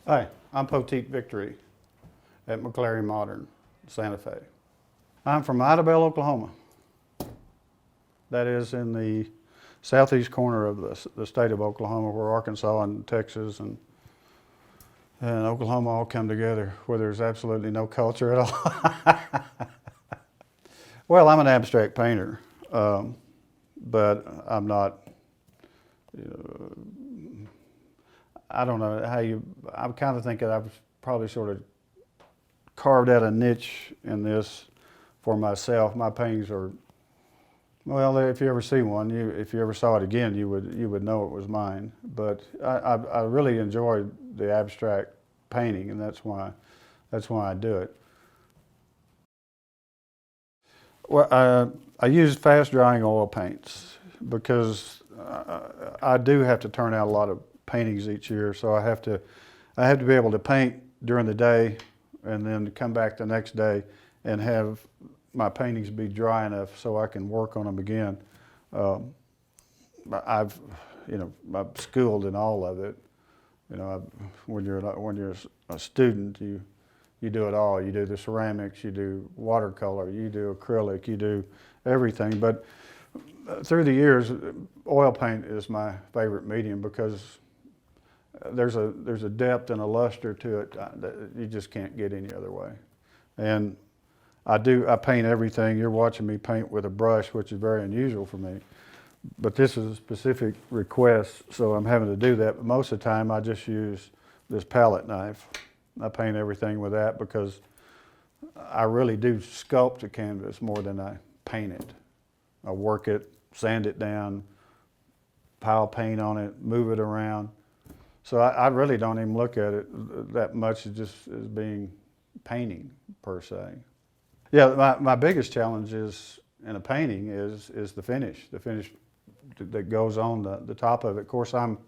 Hi, I'm Poteet Victory at McLarry Modern, Santa Fe. I'm from Idabel, Oklahoma. That is in the southeast corner of the state of Oklahoma, where Arkansas and Texas and Oklahoma all come together, where there's absolutely no culture at all. Well, I'm an abstract painter, but I'm not, I don't know how I kind of think that I've probably sort of carved out a niche in this for myself. My paintings are, well, if you ever see one, if you ever saw it again, you would know it was mine. But I really enjoy the abstract painting, and that's why I do it. Well, I use fast drying oil paints because I do have to turn out a lot of paintings each year, so I have to be able to paint during the day and then come back the next day and have my paintings be dry enough so I can work on them again. I'm schooled in all of it. When you're a student, you do it all. You do the ceramics, you do watercolor, you do acrylic, you do everything. But through the years, oil paint is my favorite medium because there's a depth and a luster to it that you just can't get any other way. And I paint everything. You're watching me paint with a brush, which is very unusual for me. But this is a specific request, so I'm having to do that. But most of the time, I just use this palette knife. I paint everything with that because I really do sculpt a canvas more than I paint it. I work it, sand it down, pile paint on it, move it around. So I really don't even look at it that much as being painting per se. Yeah, my biggest challenge is in a painting is the finish that goes on the top of it. Of course, I'm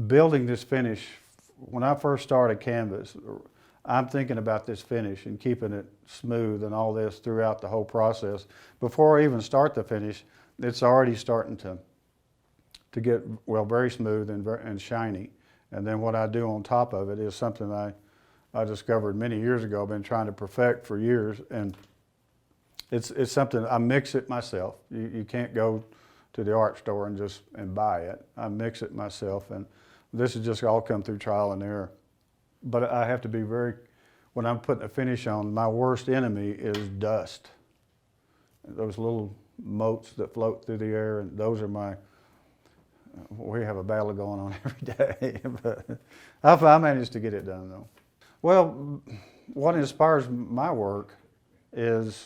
building this finish. When I first start a canvas, I'm thinking about this finish and keeping it smooth and all this throughout the whole process. Before I even start the finish, it's already starting to get, well, very smooth and shiny. And then what I do on top of it is something I discovered many years ago. I've been trying to perfect for years, and it's something, I mix it myself. You can't go to the art store and buy it. I mix it myself, and this has just all come through trial and error. But I have to be when I'm putting a finish on, my worst enemy is dust. Those little motes that float through the air, and those are we have a battle going on every day. But I managed to get it done though. Well, what inspires my work is,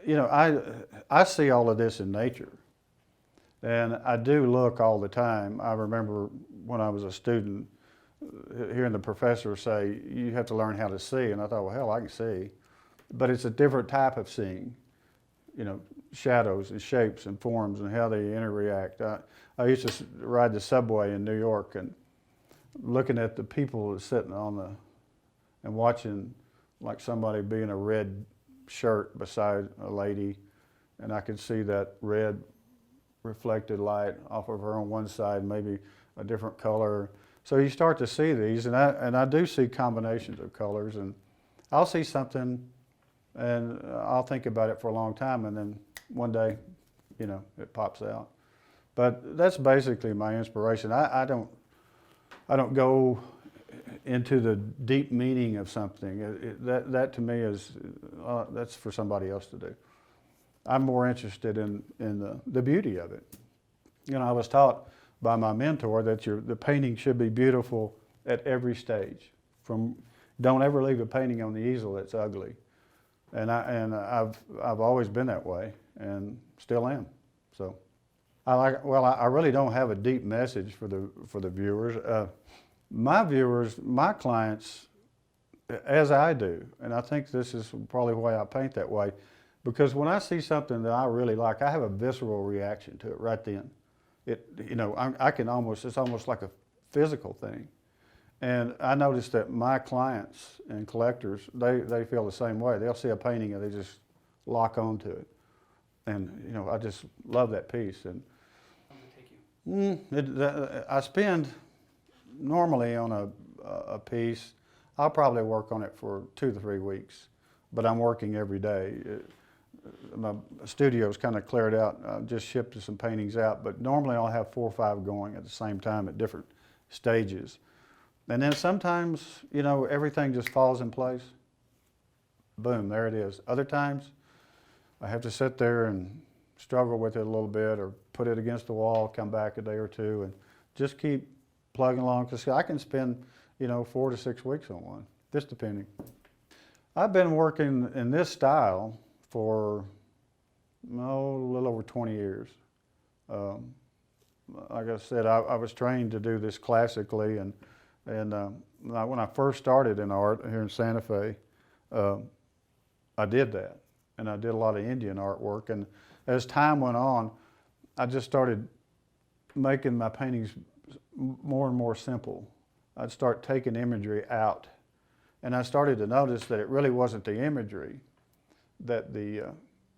I see all of this in nature. And I do look all the time. I remember when I was a student, hearing the professor say, you have to learn how to see. And I thought, well, hell, I can see. But it's a different type of seeing, shadows and shapes and forms and how they interact. I used to ride the subway in New York and looking at the people sitting and watching like somebody be in a red shirt beside a lady. And I could see that red reflected light off of her on one side, maybe a different color. So you start to see these, and I do see combinations of colors, and I'll see something and I'll think about it for a long time, and then one day, it pops out. But that's basically my inspiration. I don't go into the deep meaning of something. That to me is, that's for somebody else to do. I'm more interested in the beauty of it. I was taught by my mentor that the painting should be beautiful at every stage. Don't ever leave a painting on the easel that's ugly. And I've always been that way, and still am. So I really don't have a deep message for the viewers. My clients, as I do, and I think this is probably why I paint that way, because when I see something that I really like, I have a visceral reaction to it right then. It's almost like a physical thing. And I noticed that my clients and collectors, they feel the same way. They'll see a painting and they just lock onto it. And, I just love that piece. And I spend normally on a piece, I'll probably work on it for 2 to 3 weeks, but I'm working every day. My studio's kind of cleared out. I just shipped some paintings out, but normally I'll have 4 or 5 going at the same time at different stages. And then sometimes, you know, everything just falls in place. Boom, there it is. Other times, I have to sit there and struggle with it a little bit, or put it against the wall, come back a day or two, and just keep plugging along. Because I can spend, you know, 4 to 6 weeks on one, just depending. I've been working in this style for, a little over 20 years. Like I said, I was trained to do this classically, and when I first started in art here in Santa Fe, I did that, and I did a lot of Indian artwork. And as time went on, I just started making my paintings more and more simple. I'd start taking imagery out, and I started to notice that it really wasn't the imagery that the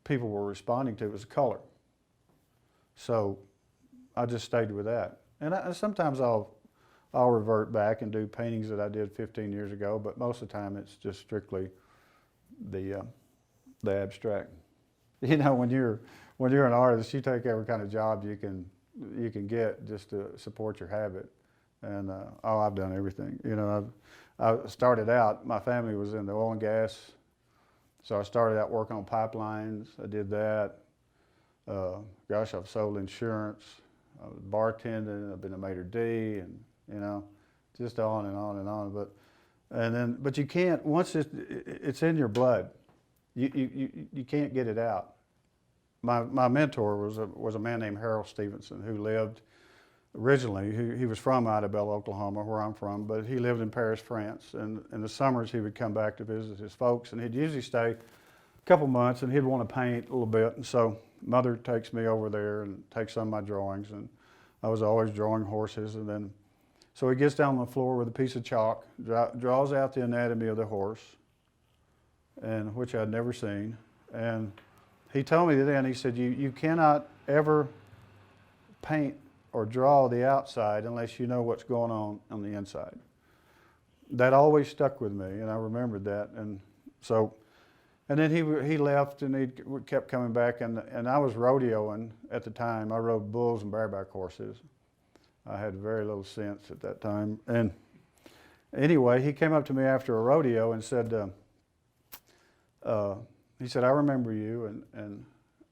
people were responding to, it was color. So I just stayed with that. And sometimes I'll revert back and do paintings that I did 15 years ago, but most of the time it's just strictly the abstract. You know, when you're an artist, you take every kind of job you can get just to support your habit. And I've done everything. You know, I started out, my family was in the oil and gas, so I started out working on pipelines. I did that. Gosh, I've sold insurance. I was bartending. I've been a maitre d', and you know, just on and on and on. But you can't, once it's in your blood, you can't get it out. My mentor was a man named Harold Stevenson, who lived originally, he was from Idabel, Oklahoma, where I'm from, but he lived in Paris, France. And in the summers, he would come back to visit his folks, and he'd usually stay a couple months, and he'd want to paint a little bit. And so Mother takes me over there and takes some of my drawings, and I was always drawing horses. And then, so he gets down on the floor with a piece of chalk, draws out the anatomy of the horse, and which I'd never seen. And he told me then, he said, you cannot ever paint or draw the outside unless you know what's going on the inside. That always stuck with me, and I remembered that. And so, and then he left, and he kept coming back, and I was rodeoing at the time. I rode bulls and bareback horses. I had very little sense at that time. And anyway, he came up to me after a rodeo and said, he said, I remember you, and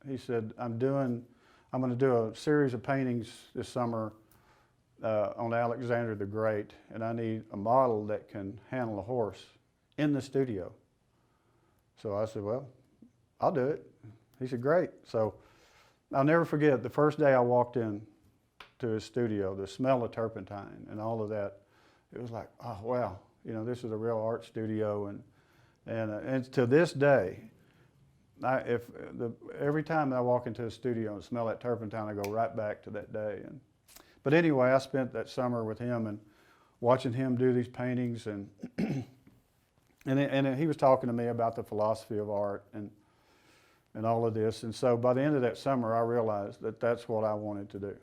he said, I'm going to do a series of paintings this summer on Alexander the Great, and I need a model that can handle a horse in the studio. So I said, well, I'll do it. He said, great. So I'll never forget the first day I walked in to his studio, the smell of turpentine and all of that. It was like, oh, wow, you know, this is a real art studio. And to this day, every time that I walk into a studio and smell that turpentine, I go right back to that day. But anyway, I spent that summer with him and watching him do these paintings, and he was talking to me about the philosophy of art and all of this. And so by the end of that summer, I realized that that's what I wanted to do.